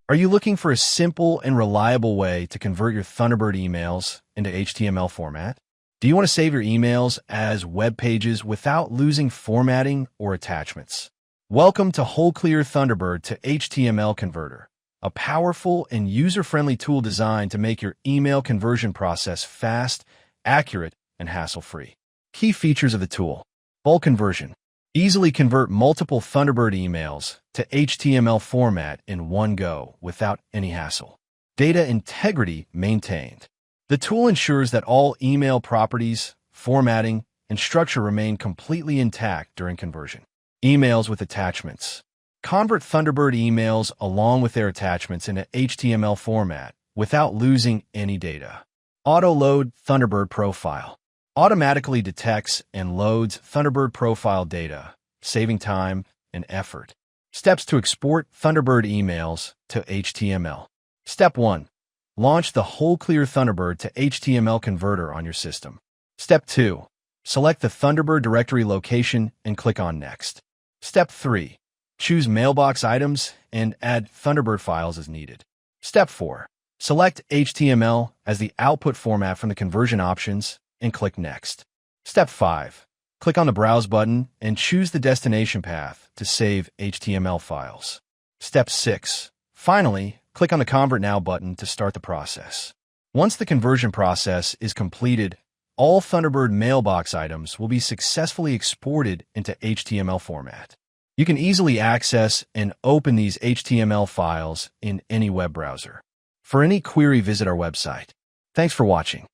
Are you looking for a simple and reliable way to convert your Thunderbird emails into HTML format? Do you want to save your emails as web pages without losing formatting or attachments? Welcome to WholeClear Thunderbird to HTML Converter, a powerful and user-friendly tool designed to make your email conversion process fast, accurate, and hassle-free. Key features of the tool: bulk conversion. Easily convert multiple Thunderbird emails to HTML format in one go without any hassle. Data integrity maintained. The tool ensures that all email properties, formatting, and structure remain completely intact during conversion. Emails with attachments. Convert Thunderbird emails along with their attachments into HTML format without losing any data. Auto-load Thunderbird profile. Automatically detects and loads Thunderbird profile data, saving time and effort. Steps to export Thunderbird emails to HTML. Step 1. Launch the WholeClear Thunderbird to HTML converter on your system. Step 2. Select the Thunderbird directory location and click on Next. Step 3. Choose mailbox items and add Thunderbird files as needed. Step 4. Select HTML as the output format from the conversion options and click Next. Step 5. Click on the Browse button and choose the destination path to save HTML files. Step 6. Finally, click on the Convert Now button to start the process. Once the conversion process is completed, all Thunderbird mailbox items will be successfully exported into HTML format. You can easily access and open these HTML files in any web browser. For any query, visit our website. Thanks for watching.